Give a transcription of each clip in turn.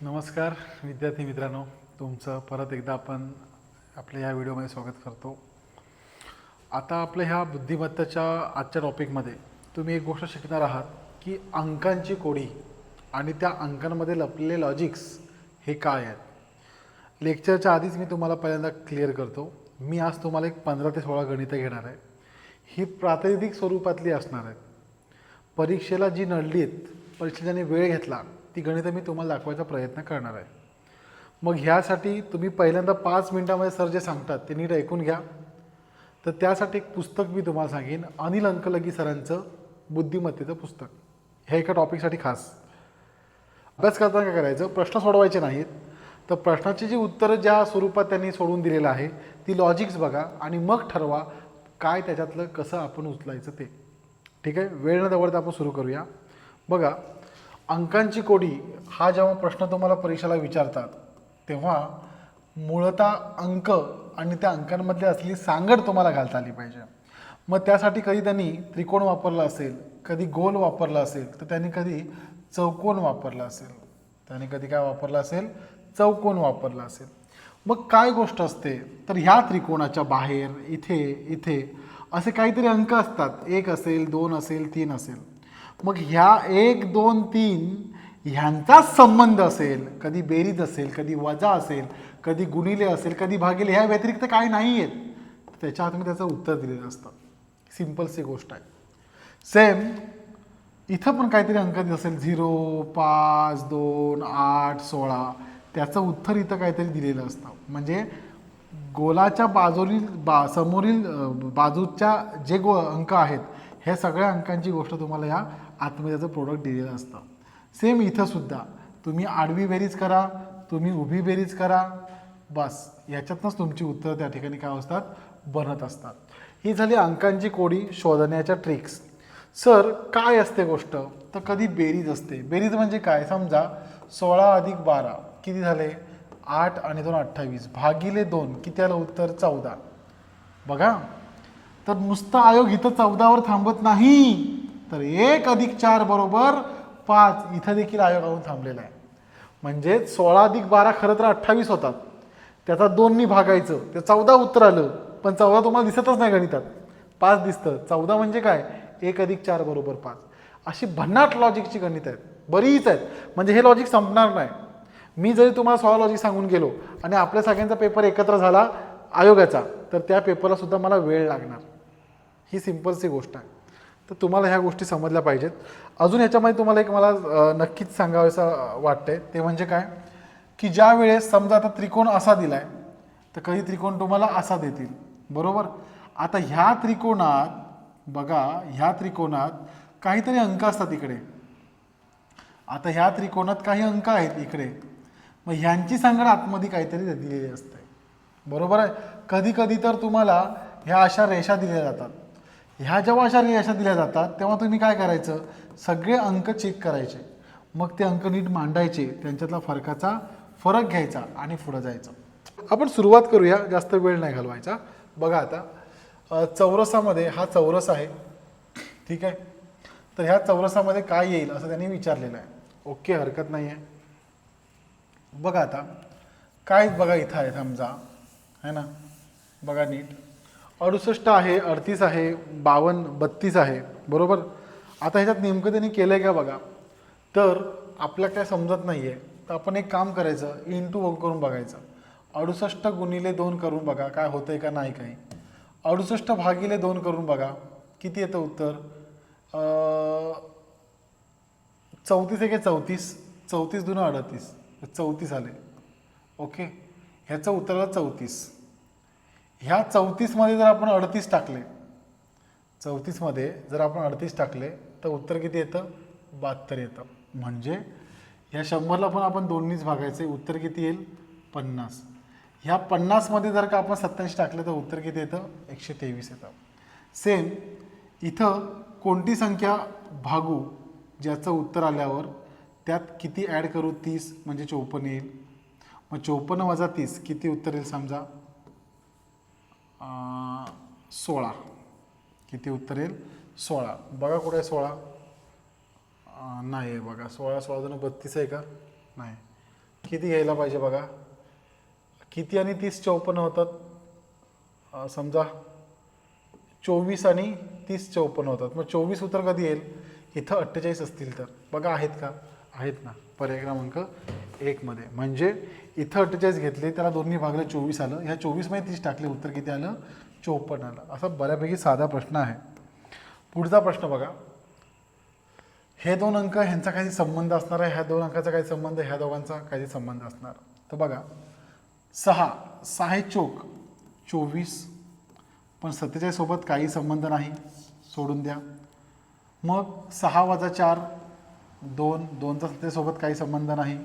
नमस्कार विद्यार्थी मित्रांनो, तुमचं परत एकदा आपण आपल्या ह्या व्हिडिओमध्ये स्वागत करतो. आता आपल्या ह्या बुद्धिमत्तेच्या आजच्या टॉपिकमध्ये तुम्ही एक गोष्ट शिकणार आहात की अंकांची कोडी आणि त्या अंकांमध्ये लपलेले लॉजिक्स हे काय आहेत. लेक्चरच्या आधीच मी तुम्हाला पहिल्यांदा क्लिअर करतो, मी आज तुम्हाला एक 15 ते 16 गणितं घेणार आहे. ही प्रातिनिधिक स्वरूपातली असणार आहेत. परीक्षेला जी नडली आहेत, परीक्षेला ज्याने वेळ घेतला, ती गणितं मी तुम्हाला दाखवायचा प्रयत्न करणार आहे. मग ह्यासाठी तुम्ही पहिल्यांदा 5 मिनिटामध्ये सर जे सांगतात ते नीट ऐकून घ्या. तर त्यासाठी एक पुस्तक मी तुम्हाला सांगेन, अनिल अंकलगी सरांचं बुद्धिमत्तेचं पुस्तक. हे एका टॉपिकसाठी खास. अभ्यास करताना काय करायचं, प्रश्न सोडवायचे नाहीत, तर प्रश्नाची जी उत्तरं ज्या स्वरूपात त्यांनी सोडून दिलेलं आहे ती लॉजिक्स बघा आणि मग ठरवा काय त्याच्यातलं कसं आपण उचलायचं ते. ठीक आहे, वेळ न दवडता आपण सुरू करूया. बघा, अंकांची कोडी हा जेव्हा प्रश्न तुम्हाला परीक्षेला विचारतात तेव्हा मूळतः अंक आणि त्या अंकांमधली असलेली सांगड तुम्हाला घालता आली पाहिजे. मग त्यासाठी कधी त्यांनी त्रिकोण वापरला असेल, कधी गोल वापरला असेल, तर त्यांनी कधी चौकोन वापरला असेल, त्याने कधी काय वापरला असेल, चौकोन वापरला असेल. मग काय गोष्ट असते, तर ह्या त्रिकोणाच्या बाहेर इथे इथे असे काहीतरी अंक असतात. 1 असेल, 2 असेल, 3 असेल. मग ह्या 1, 2, 3 ह्यांचाच संबंध असेल, कधी बेरीज असेल, कधी वजा असेल, कधी गुणिले असेल, कधी भागिले, ह्या व्यतिरिक्त काय नाही आहेत. त्याच्या आतमध्ये त्याचं उत्तर दिलेलं असतं. सिम्पलची गोष्ट आहे. सेम इथं पण काहीतरी अंक असेल, 0, 5, 2, 8, 16, त्याचं उत्तर इथं काहीतरी दिलेलं असतं. म्हणजे गोलाच्या समोरील बाजूच्या जे अंक आहेत ह्या सगळ्या अंकांची गोष्ट तुम्हाला या आतमध्ये त्याचं प्रोडक्ट दिलेलं असतं. सेम इथं सुद्धा तुम्ही आडवी बेरीज करा, तुम्ही उभी बेरीज करा, बस याच्यातनंच तुमची उत्तरं त्या ठिकाणी काय असतात, बनत असतात. ही झाली अंकांची कोडी शोधण्याच्या ट्रिक्स. सर काय असते गोष्ट, तर कधी बेरीज असते. बेरीज म्हणजे काय, समजा 16 अधिक 12 किती झाले, 8 आणि 2 28 भागिले 2 किती आलं उत्तर, 14. बघा, तर नुसतं आयोग इथं 14वर थांबत नाही, तर 1 अधिक 4 बरोबर 5 इथं देखील आयोग आणून थांबलेला आहे. म्हणजे 16 अधिक 12 खरं तर 28 होतात, त्याचा 2नी भागायचं, ते 14 उत्तर आलं. पण 14 तुम्हाला दिसतच नाही गणितात, 5 दिसतं. 14 म्हणजे काय, 1 अधिक 4 बरोबर 5. अशी भन्नाट लॉजिकची गणित आहेत, बरीच आहेत. म्हणजे हे लॉजिक संपणार नाही. मी जरी तुम्हाला 16 लॉजिक सांगून गेलो आणि आपल्या सगळ्यांचा पेपर एकत्र झाला आयोगाचा, तर त्या पेपरला सुद्धा मला वेळ लागणार. ही सिम्पलची गोष्ट आहे. तर तुम्हाला ह्या गोष्टी समजल्या पाहिजेत. अजून ह्याच्यामध्ये तुम्हाला एक मला नक्कीच सांगावंसं वाटतंय, ते म्हणजे काय, की ज्या वेळेस समजा आता त्रिकोण असा दिला आहे, तर काही त्रिकोण तुम्हाला असा देतील, बरोबर. आता ह्या त्रिकोणात बघा, ह्या त्रिकोणात काहीतरी अंक असतात इकडे. आता ह्या त्रिकोणात काही अंक आहेत इकडे, मग ह्यांची सांगड आतमध्ये काहीतरी दिलेली असते, बरोबर आहे. कधी कधी तर तुम्हाला ह्या अशा रेषा दिल्या जातात. ह्या जेव्हा अशा रेषा दिल्या जातात तेव्हा तुम्ही काय करायचं, सगळे अंक चेक करायचे, मग ते अंक नीट मांडायचे, त्यांच्यातला फरक घ्यायचा आणि पुढं जायचं. आपण सुरुवात करूया, जास्त वेळ नाही घालवायचा. बघा आता चौरसामध्ये हा चौरस आहे, ठीक आहे. तर ह्या चौरसामध्ये काय येईल असं त्यांनी विचारलेलं आहे. ओके, हरकत नाही आहे. बघा आता काय, बघा इथं आहे समजा, है ना, बघा नीट, 68 आहे, 38 आहे, 52, 32 आहे, बरोबर. आता ह्याच्यात नेमकं त्यांनी केलं आहे का बघा, तर आपल्याला काय समजत नाही आहे, तर आपण एक काम करायचं, इंटू करून बघायचं. 68 गुणिले 2 करून बघा काय होतं आहे का नाही काही. 68 भागिले 2 करून बघा किती येतं उत्तर, 34 आहे की 34, 34 दून 38, 34 आले. ओके, ह्याचं उत्तर आलं 34. ह्या 34मध्ये जर आपण 38 टाकले, 34मध्ये जर आपण 38 टाकले तर उत्तर किती येतं, 72 येतं. म्हणजे ह्या 100ला पण आपण 2नीच भागायचे, उत्तर किती येईल, 50. ह्या 50मध्ये जर का आपण 87 टाकलं तर उत्तर किती येतं, 123 येतं. सेम इथं कोणती संख्या भागू, ज्याचं उत्तर आल्यावर त्यात किती ॲड करू, 30 म्हणजे 54 येईल. मग 54 वजा 30 किती उत्तर येईल, समजा 16. किती उत्तर येईल, 16. बघा कुठे आहे 16, नाही आहे बघा, 16 16 32 आहे का, नाही. किती घ्यायला पाहिजे बघा, किती आणि 30 54 होतात, समजा 24 आणि 30 54 होतात. मग 24 उत्तर कधी येईल, इथं 48 असतील तर. बघा आहेत का, आहेत ना, पर्याय क्रमांक 1 मध्ये. म्हणजे इथं 48 घेतले, त्याला दोन्ही भागले 24 आलं, ह्या 24 मध्ये 30 टाकले, उत्तर किती आलं, 54 आलं. असा बऱ्यापैकी साधा प्रश्न आहे. पुढचा प्रश्न बघा, हे दोन अंक ह्यांचा काही संबंध असणार आहे, ह्या दोन अंकाचा काही संबंध, ह्या दोघांचा काही संबंध असणार. तर बघा 6 चोक 24, पण 47 सोबत काही संबंध नाही, सोडून द्या. मग 6 वजा 4 2, 2चा 47 सोबत काही संबंध नाही.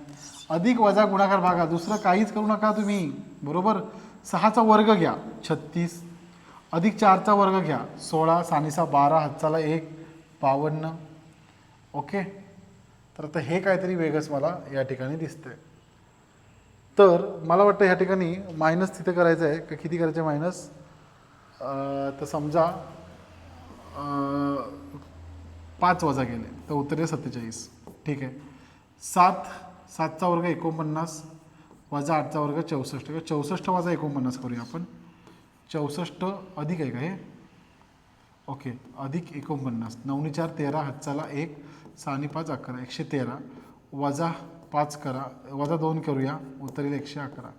अधिक वजा गुणाकार भागा, दुसरं काहीच करू नका तुम्ही, बरोबर. 6चा वर्ग घ्या 36, अधिक 4चा वर्ग घ्या 16, 6 12, हातचाला 1 52. ओके, तर आता हे काहीतरी वेगळंच मला या ठिकाणी दिसतंय. तर मला वाटतं ह्या ठिकाणी मायनस तिथे करायचं आहे का, किती करायचं आहे मायनस, तर समजा 5 वजा गेले तर उत्तर आहे 47. ठीक आहे. 7चा वर्ग 49 वजा 8चा वर्ग 64, 64 वजा 49 करूया आपण. 64 अधिक आहे का हे, ओके, अधिक 49, 9 4 13, हातचाला 1, 6 5 11, 113 वजा 5 करा, वजा 2 करूया, उत्तर येईल 111.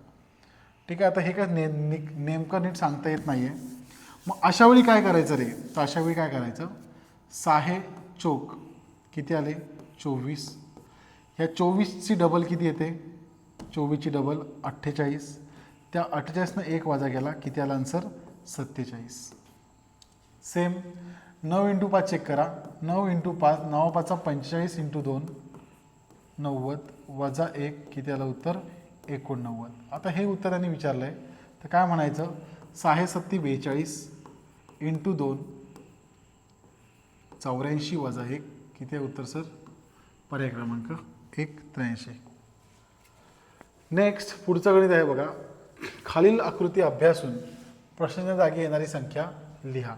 ठीक आहे. आता हे काय नेमकं नीट सांगता येत नाही आहे. मग अशा वेळी काय करायचं रे, तर अशा वेळी काय करायचं, 6 चोक किती आले 24, ह्या 24ची डबल किती येते, 24ची डबल 48, त्या 48नं 1 वजा गेला, किती आला आन्सर 47. सेम 9 × 5 चेक करा, 9 × 5 9 5 45 × 2 90 वजा 1 किती आलं उत्तर 89. आता हे उत्तर यांनी विचारलं आहे, तर काय म्हणायचं, 6 7 42 × 2 84 वजा 1 किती आहे उत्तर सर, पर्याय क्रमांक 1 83. नेक्स्ट पुढचं गणित आहे बघा, खालील आकृती अभ्यासून प्रश्नाच्या जागी येणारी संख्या लिहा.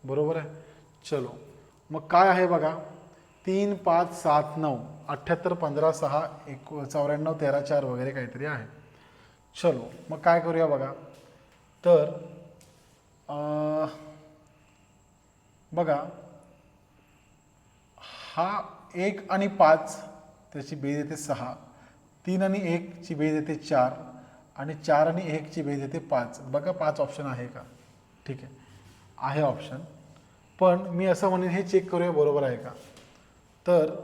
बरोबर आहे. चलो मग काय आहे बघा, 3 5 7 9 78 15 6 94 13 4 वगैरे काहीतरी आहे. चलो मग काय करूया बघा, तर बघा हा 1 आणि 5 त्याची बेरीज येते 6, 3 आणि 1 ची बेरीज येते 4 आणि 4 आणि 1 ची बेरीज येते 5. बघा 5 ऑप्शन आहे का, ठीक आहे ऑप्शन. पण मी असं म्हणेन हे चेक करूया बरोबर आहे का. तर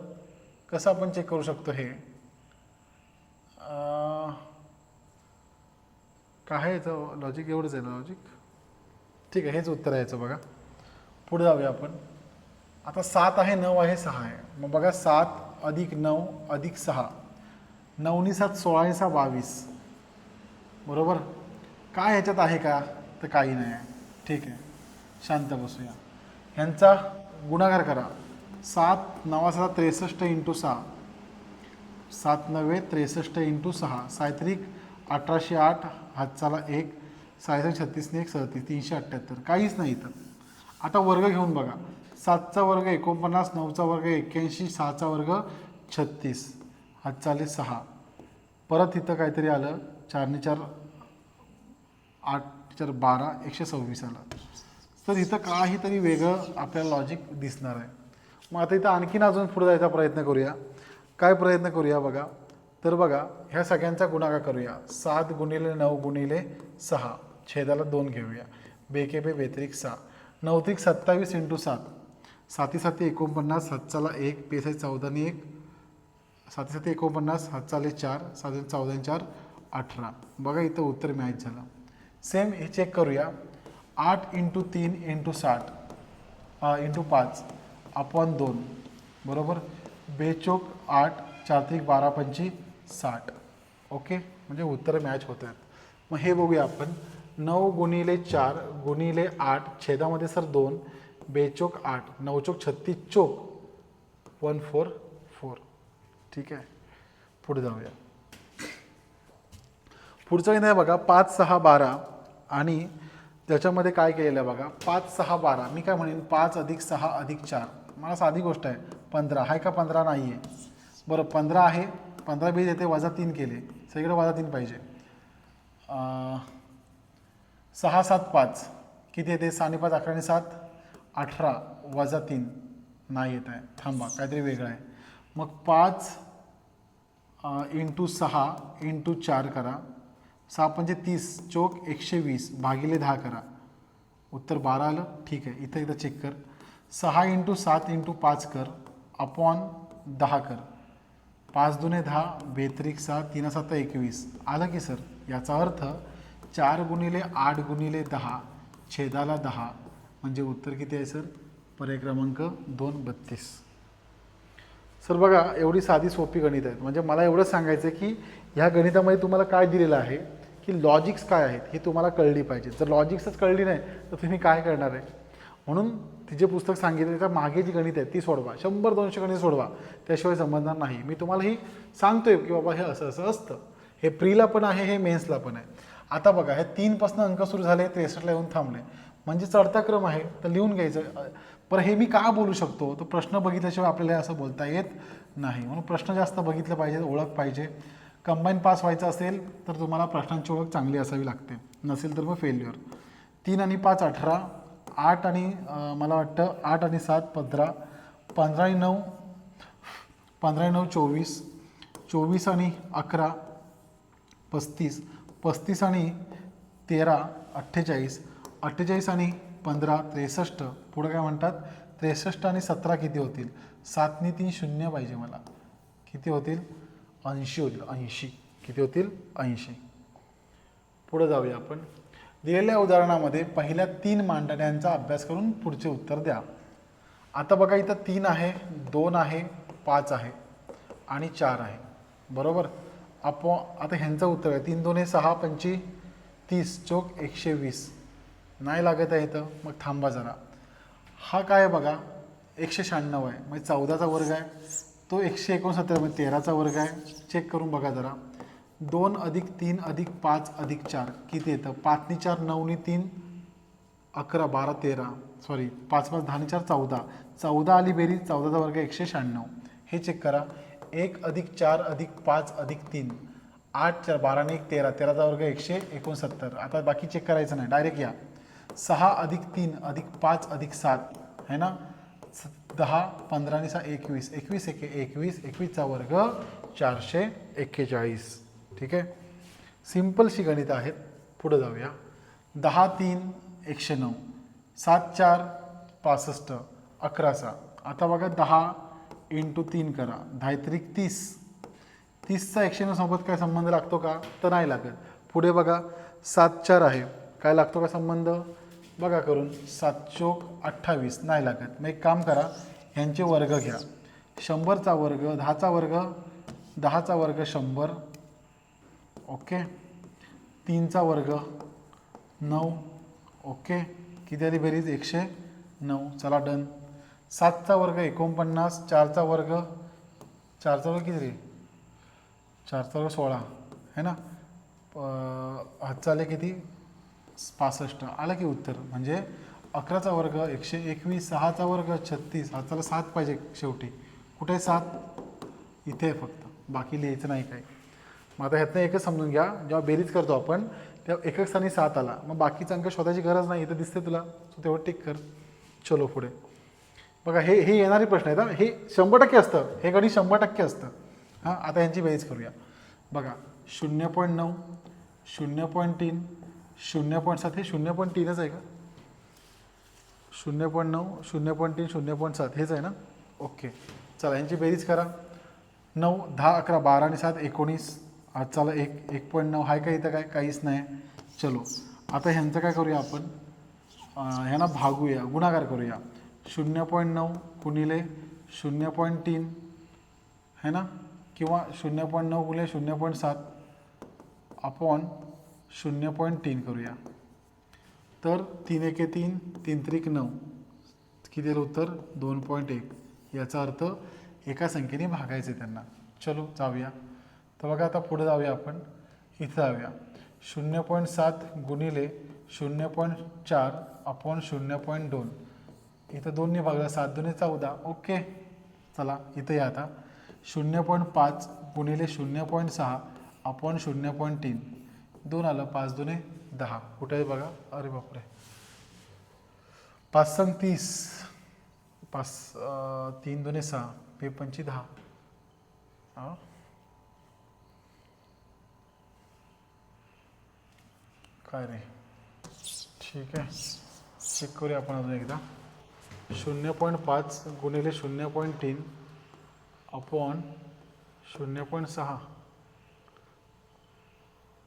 कसं आपण चेक करू शकतो, हे काय आहे याचं लॉजिक, एवढंच आहे ना लॉजिक. ठीक आहे, हेच उत्तर आहे याचं. बघा पुढे जाऊया आपण. आता 7 आहे 9 आहे 6 आहे. मग बघा 7 अधिक 9 अधिक 6, 9 × 7 16 × 6 22, बरोबर. काय ह्याच्यात आहे का, तर काही नाही आहे. ठीक आहे, शांत बसूया. ह्यांचा गुणाकार करा, 7 9 7 63 × 6, 7 9 63 × 6, 7 1808, हातचाला 1, 6 36 1 37, 378. काहीच नाही इथं. आता वर्ग घेऊन बघा, 7चा वर्ग 49, 9चा वर्ग 81, 6चा वर्ग 36, हातचाले 6. परत इथं काहीतरी आलं, 4 ने 4 8 4 12, 126 आलं. तर इथं काहीतरी वेगळं आपल्याला लॉजिक दिसणार आहे. मग आता इथं आणखीन अजून पुढे जायचा प्रयत्न करूया. काय प्रयत्न करूया बघा, तर बघा ह्या सगळ्यांचा गुणाकार करूया. 7 × 9 × 6, छेदाला 2 घेऊया, बेके बे बेत्रिक 6, 9 त्रिक 27 × 7, 7 7 49, हातचाला 1, पेस 14 आणि 1, 7 7 49, हातचाले 4, 7 14 4 18. बघा इथं उत्तर मॅच झालं. सेम हे चेक करूया, 8 × 3 × 60 × 5 अपॉन 2, बरोबर. बेचोक 8, 4 त्रिक 12 पंची 60. ओके, म्हणजे उत्तर मॅच होत आहेत. मग हे बघूया आपण, 9 × 4 × 8, छेदामध्ये सर 2, बेचोक 8, 9 चोक 36 चोक 144. ठीक आहे, पुढे जाऊया. पुढचं काही नाही बघा, 5 6 12 आणि त्याच्यामध्ये काय केलेलं आहे बघा, 5 6 12. मी काय म्हणेन 5 अधिक 6 अधिक 4, मला साधी गोष्ट आहे 15 आहे का, 15 नाही आहे, बरं 15 आहे. 15 बेरीज येते -3 केले, सगळीकडे -3 पाहिजे. 6 7 5 किती येते? 6 आणि 5 11 आणि 7 18 -3 नाही येत आहे. थांबा, काहीतरी वेगळं आहे. मग 5 × 6 × 4 करा. 6 पंचे 30 चोक 120 भागिले 10 करा. उत्तर 12 आलं. ठीक आहे, इथं एकदा चेक कर. 6 × 7 × 5 कर अपॉन 10 कर. 5 दुने 10 बेत्रिक 6 3 7 21 आलं की सर. याचा अर्थ 4 × 8 × 10 छेदाला 10 म्हणजे उत्तर किती आहे सर? पर्याय क्रमांक 2 32. सर बघा, एवढी साधी सोपी गणित आहेत. म्हणजे मला एवढंच सांगायचं आहे की ह्या गणितामध्ये तुम्हाला काय दिलेलं आहे की लॉजिक्स काय आहेत ही तुम्हाला कळली पाहिजे. जर लॉजिक्सच कळली नाही तर तुम्ही काय करणार आहे? म्हणून तिचे पुस्तक सांगितले त्या मागे जी गणित आहेत ती सोडवा. 100-200 गणित सोडवा, त्याशिवाय समजणार नाही. मी तुम्हाला ही सांगतोय की बाबा हे असं असं असतं. हे प्रीला पण आहे, हे मेन्सला पण आहे. आता बघा, हे 3 अंक सुरू झाले, 63ला येऊन थांबले, म्हणजे चढता क्रम आहे. तर लिहून घ्यायचं. पण हे मी का बोलू शकतो? तर प्रश्न बघितल्याशिवाय आपल्याला असं बोलता येत नाही. म्हणून प्रश्न जास्त बघितलं पाहिजे, ओळख पाहिजे. कंबाईन पास व्हायचं असेल तर तुम्हाला प्रश्नांची ओळख चांगली असावी लागते, नसेल तर मग फेल्युअर. 3 आणि 5 18, 8 आणि मला वाटतं 8 आणि 7 15, 15 आणि 9 24, 24 आणि 11 35, 35 आणि 13 48, 48 आणि 15 63. पुढं काय म्हणतात? 63 आणि 17 किती होतील? 7 आणि 3 0 पाहिजे मला. किती होतील? 80 होतील. 80 किती होतील? 80. पुढे जाऊया आपण. दिलेल्या उदाहरणामध्ये पहिल्या 3 मांडण्यांचा अभ्यास करून पुढचे उत्तर द्या. आता बघा, इथं 3 आहे, 2 आहे, 5 आहे आणि 4 आहे, बरोबर. आता ह्यांचं उत्तर आहे 3 2 6 25 30 चोक 120 नाही लागत आहे इथं. मग थांबा जरा. हा काय आहे बघा? 196 आहे, म्हणजे 14चा वर्ग आहे. तो 169 म्हणजे 13चा वर्ग आहे. चेक करून बघा जरा. 2 + 3 + 5 + 4 किती येतं? 5 आणि 4 9 आणि 3 11 12 13 सॉरी 5 5 10 आणि 4 14. 14 आली बेरीज, 14चा वर्ग 196. हे चेक करा. 1 + 4 + 5 + 3 8 4 12 आणि 1 13, 13चा वर्ग 169. आता बाकी चेक करायचं नाही, डायरेक्ट या. 6 + 3 + 5 + 7 है ना, 10 15 आणि 6 21, 21 1 21, 21चा वर्ग 441. ठीक आहे, सिम्पलशी गणित आहेत. पुढे जाऊया. 10 3 109, 7 4 65, 11 6. आता बघा 10 × 3 करा, 10 3 30. 30चा 109 सोबत काय संबंध लागतो का? तर नाही लागत. पुढे बघा 7 4 आहे, काय लागतो का संबंध? बघा करून. 7 चोक 28 नाही लागत. मग एक काम करा, ह्यांचे वर्ग घ्या. 100चा वर्ग 10चा वर्ग 10चा वर्ग 100. ओके. 3चा वर्ग 9. ओके, किती आली बेरीज? 109. चला डन. 7चा वर्ग 49, 4चा वर्ग 4चा वर्ग किती रे? 4चा वर्ग 16 है ना. हातचा आले किती? 65 आलं की उत्तर. म्हणजे 11चा वर्ग 121, 6चा वर्ग 36, हाताला 7 पाहिजे शेवटी. कुठे आहे 7? इथे आहे फक्त, बाकी लिहायचं नाही काय. मग आता ह्यातनं एकच समजून घ्या, जेव्हा बेरीज करतो आपण तेव्हा एकच स्थानी 7 आला, मग बाकीचा अंक शोधायची गरज नाही. इथं दिसते तुला, तू तेवढं टिक कर. चलो पुढे बघा. हे येणारे प्रश्न आहेत. हे 100% असतं, हे गणित 100% असतं. हां, आता यांची बेरीज करूया. बघा 0.9 0.3 0.7. हे 0.3च आहे का? 0.9 0.3 0.7 हेच आहे ना. ओके, चला यांची बेरीज करा. 9 10 11 12 आणि 7 19. आज चला 1.9 आहे का इथं? काय काहीच नाही. चलो आता ह्यांचं काय करूया आपण? ह्यांना भागूया, गुणाकार करूया. 0.9 गुणिले 0.3 है ना, किंवा 0.9 गुणिले 0.7 अपॉन 0.3 करूया. तर 3 1 3 3 3 9 किती आलं उत्तर? 2.1. याचा अर्थ एका संख्येने भागायचे त्यांना. चलो जाऊया. तर बघा आता पुढे जाऊया आपण. इथं जाऊया. 0.7 गुणिले 0.4 अपॉन 0.2. इथं 2ने भागला, 7 2 14. ओके, चला इथं या आता. 0.5 गुणिले 0.6 अपॉन 0.3 2 आलं, 5 दुने 10. कुठे आहे बघा, अरे बापरे, 5 संग 30, 5 3 दुने 6, 5 पंची 10. हां काय रे, ठीक आहे, चेक करूया आपण अजून एकदा. 0.5 गुणिले 0.3 अपॉन 0.6.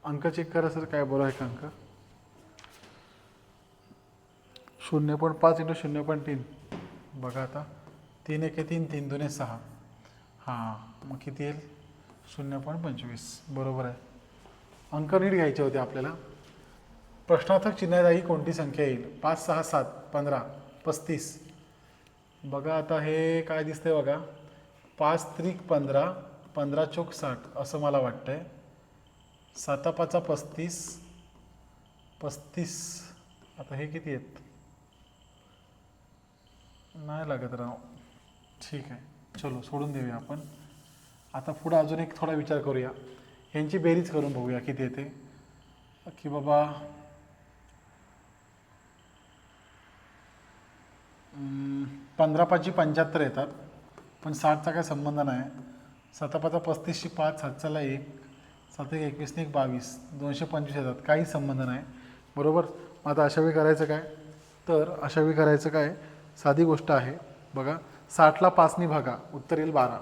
अंक चेक करा सर, काय बरोबर आहे का अंक? 0.5 इंटू 0.3 बघा आता, 3 1 3, 3 दुने 6. हां मग किती येईल? 0.25. बरोबर आहे. अंक नीट घ्यायचे होते आपल्याला. प्रश्नार्थक चिन्हाजागी कोणती संख्या येईल? 5 6 7 15 35. बघा आता हे काय दिसतंय बघा, 5 त्रिक 15, 15 चौक 60 असं मला वाटतंय. 7 5 35, 35. आता हे किती आहेत? नाही लागत राव. ठीक आहे, चलो सोडून देऊया आपण. आता पुढं अजून एक थोडा विचार करूया, ह्यांची बेरीज करून बघूया किती येते. की बाबा 15 5 75 येतात, पण 60चा काय संबंध नाही. 7 5 35 5, 7 1, 7 1 21 1 22, 225 येतात, काही संबंध नाही. बरोबर. आता अशा वेळी करायचं काय? तर अशा वेळी करायचं काय, साधी गोष्ट आहे बघा. 60ला 5नी भागा, उत्तर येईल 12.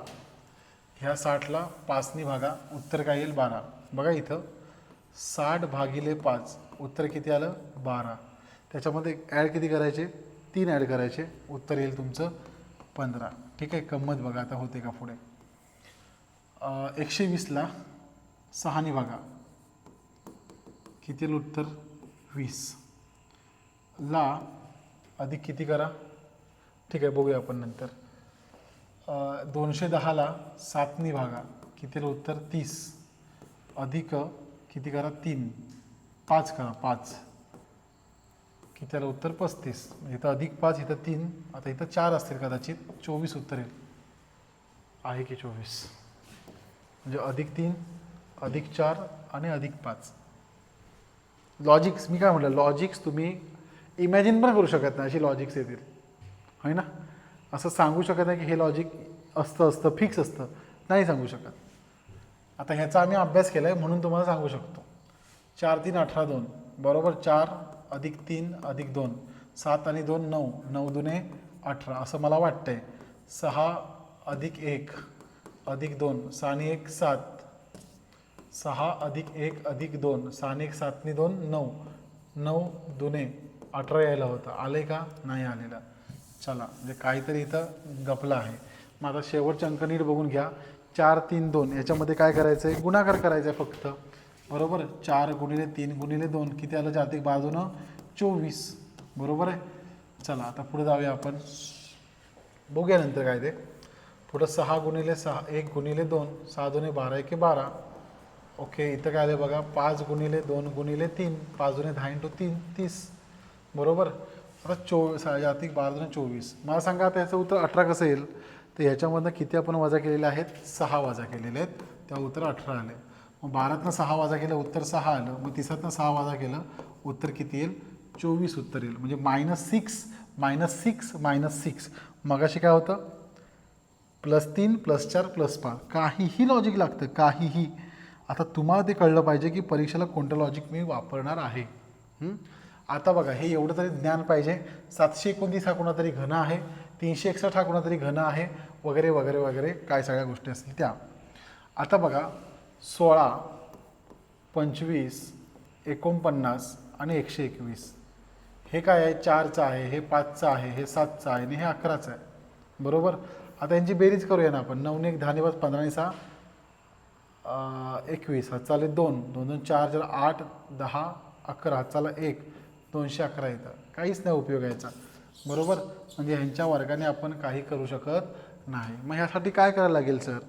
ह्या 60ला 5नी भागा, उत्तर काय येईल? 12. बघा इथं 60 भागिले 5, उत्तर किती आलं? 12. त्याच्यामध्ये ॲड किती करायचे? 3 ॲड करायचे, उत्तर येईल तुमचं 15. ठीक आहे, गंमत बघा आता होते का पुढे. 120ला 6नी भागा, किती येईल उत्तर? 20. ला अधिक किती करा? ठीक आहे, बघूया आपण नंतर. 210ला 7नी भागा, किती येईल उत्तर? 30. अधिक किती करा? 3, 5 करा, 5, किती आलं उत्तर? 35. इथं अधिक 5, इथं 3, आता इथं 4 असतील कदाचित, 24 उत्तर येईल. आहे की 24? म्हणजे अधिक 3, अधिक 4 आणि अधिक 5. लॉजिक्स मी काय म्हटलं, लॉजिक्स तुम्ही इमॅजिन पण करू शकत नाही अशी लॉजिक्स येतील, आहे ना. असं सांगू शकत नाही की हे लॉजिक असतं फिक्स असतं, नाही सांगू शकत. आता ह्याचा आम्ही अभ्यास केला आहे म्हणून तुम्हाला सांगू शकतो. 4 3 18 2 बरोबर. 4 अधिक 3 अधिक 2, 7 आणि 2 9, 9 दुने 18 असं मला वाटतंय. 6 अधिक 1 अधिक 2, 6 आणि 1 7, 6 अधिक 1 अधिक 2, 6 आणि 1 7 आणि 2 9, 9 दुने 18 यायला होतं. आले का? नाही आलेलं. चला, म्हणजे काहीतरी इथं गपलं आहे. मग आता शेवटचे अंक नीट बघून घ्या. 4 3 2 याच्यामध्ये काय करायचं आहे? गुणाकार करायचा आहे फक्त. बरोबर. 4 गुणिले 3 गुणिले 2 किती आलं? जातिक बाजूनं 24. बरोबर आहे. चला आता पुढे जाऊया आपण, बघूया नंतर काय ते. पुढं 6 गुणिले 6 1 गुणिले 2, 6 दुने 12 1 12. ओके, इथं काय आलं बघा, 5 गुणिले 2 गुणिले 3, 5 दुने 10 इंटू 3 30. बरोबर. आता 24 जातिक 12 दुने 24. मला सांगा आता याचं उत्तर 18 कसं येईल? तर ह्याच्यामधनं किती आपण वजा केलेले आहेत? 6 वजा केलेले आहेत, त्या उत्तर 18 आले. मग 12तनं 6 वजा केलं, उत्तर 6 आलं. मग 30तनं 6 वजा केलं, उत्तर किती येईल? 24 उत्तर येईल. म्हणजे -6 -6 -6. मगाशी काय होतं? +3 +4 +5. काहीही लॉजिक लागतं, काहीही. आता तुम्हाला ते कळलं पाहिजे की परीक्षेला कोणतं लॉजिक मी वापरणार आहे. आता बघा, हे एवढं तरी ज्ञान पाहिजे. 729 हा कोणातरी घन आहे, 361 हा कोणातरी घन आहे, वगैरे वगैरे वगैरे काय सगळ्या गोष्टी असतील त्या. आता बघा, 16 25 49 आणि 121 हे काय आहे? 4चं आहे, हे 5चं आहे, हे 7चं आहे आणि हे 11चं आहे. बरोबर. आता यांची बेरीज करूया ना आपण. 9 1 10 ने 15 ने 6 21, हात चाले 2 2 2 4 4 8 10 11, हात चाला 1 211 येतं. काहीच नाही उपयोग यायचा. बरोबर. म्हणजे ह्यांच्या वर्गाने आपण काही करू शकत नाही. मग ह्यासाठी काय करायला लागेल सर?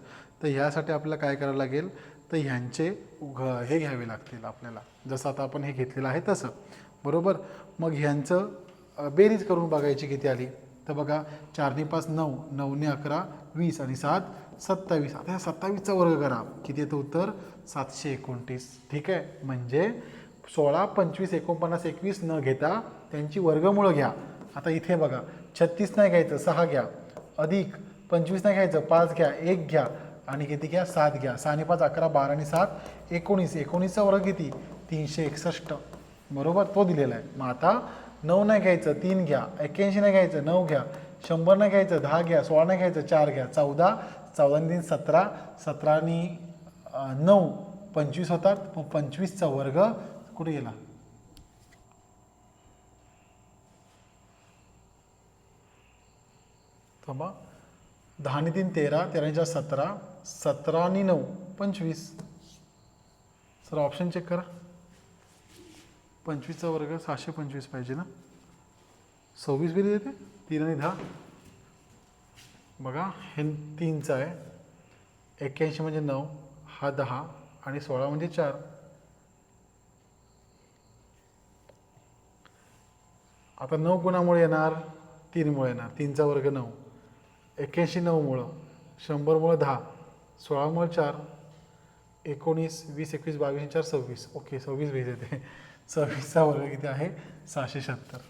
तर ह्यासाठी आपल्याला काय करायला लागेल? तर ह्यांचे हे घ्यावे लागतील आपल्याला, जसं आता आपण हे घेतलेलं आहे तसं. बरोबर. मग ह्यांचं बेरीज करून बघायची किती आली. तर बघा 4 × 5 9, 9 × 11 20 आणि 7 27. आता ह्या 27चा वर्ग करा, किती येतं उत्तर 729. ठीक आहे, म्हणजे 16 25 49 21 न घेता त्यांची वर्गमूळ घ्या. आता इथे बघा 36 नाही घ्यायचं 6 घ्या, अधिक 25 नाही घ्यायचं 5 घ्या, 1 घ्या आणि किती घ्या 7 घ्या. 6 आणि 5 11, 12 आणि 7 19. 19चा वर्ग किती 361. बरोबर, तो दिलेला आहे. मग आता 9 नाही घ्यायचं 3 घ्या, 81 नाही घ्यायचं 9 घ्या, 100 नाही घ्यायचं 10 घ्या, 16 नाही घ्यायचं 4 घ्या, 14, 14 आणि 3 17, 17 आणि 9 25 होतात. मग 25चा वर्ग कुठे गेला, थांबा, 10 आणि 3 13, 13 आणि 4 17, 17 आणि 9 25. सर ऑप्शन चेक करा. 25चा वर्ग 625 पाहिजे ना. 26 बिल येते 3 आणि 10. बघा हे 3चा आहे, 81 म्हणजे 9, हा 10 आणि 16 म्हणजे 4. आता 9 कोणामुळे येणार 3 मुळे येणार. 3चा वर्ग 9, 81 9 मुळं, 100 मुळं 10, 16 मुळं 4, 19 20 21 22 4 26. ओके 26 बेस येते. 26चा वर्ग किती आहे 676.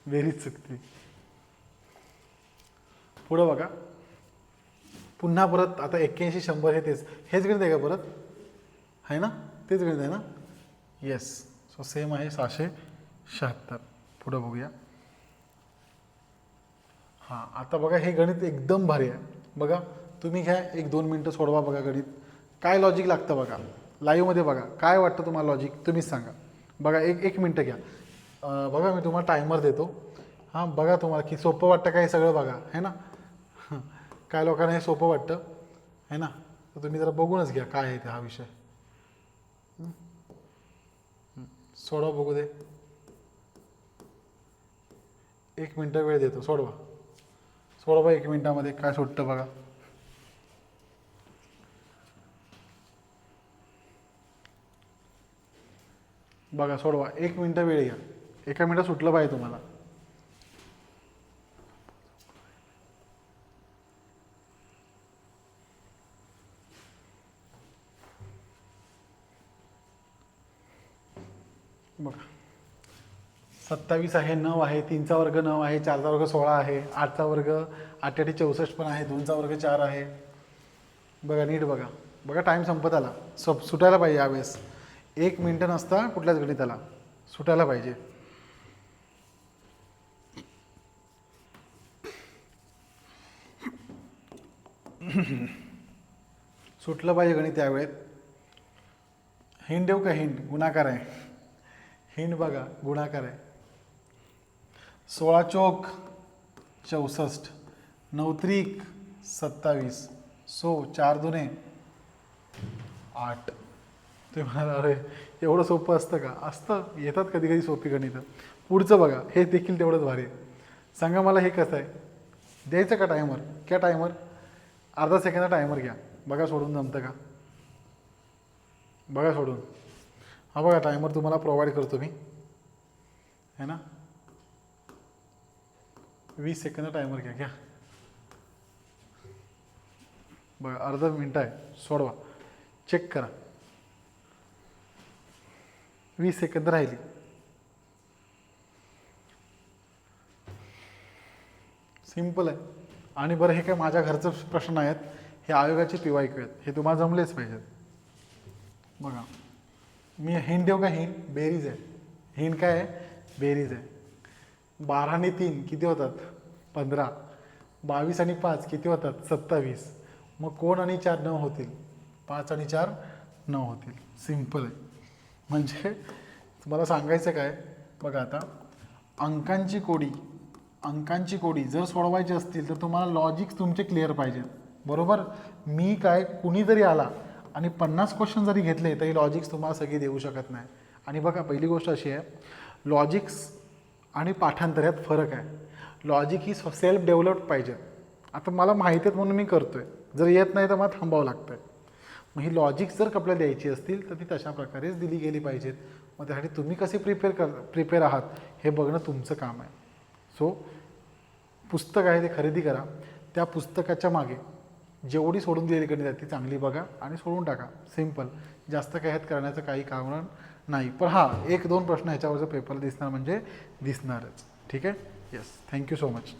बेरीज चुकती. पुढं बघा, पुन्हा परत आता 81 100 हे हेच गणित आहे का परत, आहे ना, तेच गणित आहे ना. येस, सो सेम आहे 676. पुढं बघूया. हां आता बघा हे गणित एकदम भारी आहे. बघा तुम्ही घ्या 1-2 मिनटं सोडवा, बघा गणित काय लॉजिक लागतं बघा, लाईव्हमध्ये बघा काय वाटतं तुम्हाला लॉजिक, तुम्हीच सांगा. बघा एक मिनटं घ्या. बघा मी तुम्हाला टायमर देतो. हां बघा तुम्हाला की सोपं वाटतं काय सगळं, बघा है ना. काय लोकांना हे सोपं वाटतं है ना, तर तुम्ही जरा बघूनच घ्या काय आहे ते हा विषय. सोडवा बघू दे, 1 मिनटं वेळ देतो, सोडवा 1 मिनटामध्ये काय सुटतं बघा. बघा सोडवा, 1 मिनटं वेळ घ्या, 1 मिनटं सुटलं पाहिजे तुम्हाला. बघा 27 आहे, 9 आहे, 3चा वर्ग 9 आहे, 4चा वर्ग 16 आहे, 8चा वर्ग 8 8 64 पण आहे, 2चा वर्ग 4 आहे. बघा नीट बघा, बघा टाईम संपत आला, सुटायला पाहिजे यावेळेस. 1 मिनटं नसता कुठल्याच गणिताला, सुटायला पाहिजे. सुटलं पाहिजे गणित यावेळेत. हिंड देऊ का, हिंड गुणाकार आहे, हिंड बघा गुणाकार आहे. 16 चौक 64, 9 त्रिक 27, सो 4 दुने 8. ते म्हणाला अरे एवढं सोपं असतं का, असतं, येतात कधी कधी सोपी गणितं. पुढचं बघा हे देखील तेवढंच भारी आहे. सांगा मला हे कसं आहे, द्यायचं का टायमर, क्या टायमर, अर्धा सेकंदा टायमर घ्या, बघा सोडून जमतं का, बघा सोडून. हा बघा टायमर तुम्हाला प्रोव्हाइड करतो मी, है ना. 20 सेकंद टायमर घ्या. बघा अर्धा मिनटं आहे, सोडवा, चेक करा. 20 सेकंद राहिली. सिंपल आहे. आणि बरं हे काय माझ्या घरचं प्रश्न आहेत, हे आयोगाचे PYQ आहेत, हे तुम्हाला जमलेच पाहिजेत. बघा मी हिंड देऊ का, हिंड बेरीज आहे, हिंड काय आहे बेरीज आहे. 12 आणि 3 किती होतात 15, 22 आणि 5 किती होतात 27. मग कोण आणि 4 9 होतील, 5 आणि 4 9 होतील. सिंपल आहे. म्हणजे तुम्हाला सांगायचं काय बघा, आता अंकांची कोडी जर सोडवायची असतील तर तुम्हाला लॉजिक्स तुमचे क्लिअर पाहिजेत. बरोबर, मी काय कुणी जरी आला आणि 50 क्वेश्चन जरी घेतले तरी लॉजिक्स तुम्हाला सगळी देऊ शकत नाही. आणि बघा पहिली गोष्ट अशी आहे, लॉजिक्स आणि पाठांतर यात फरक आहे. लॉजिक ही सेल्फ डेव्हलप्ड पाहिजे. आता मला माहिती आहेत म्हणून मी करतोय, जर येत नाही तर मला थांबावं लागतंय. मग ही लॉजिक्स जर आपल्याला द्यायची असतील तर ती तशा प्रकारेच दिली गेली पाहिजेत. मग त्यासाठी तुम्ही कसे प्रिपेअर आहात हे बघणं तुमचं काम आहे. सो पुस्तक आहे ते खरेदी करा. त्या पुस्तकाच्या मागे जेवढी सोडून दिलेली गणित आहे ती चांगली बघा आणि सोडून टाका. सिम्पल. जास्त काही ह्यात करण्याचं काही कारण नाही. पण हां, 1-2 प्रश्न ह्याच्यावरचं पेपर दिसणार म्हणजे दिसणारच. ठीक आहे. Yes, thank you so much.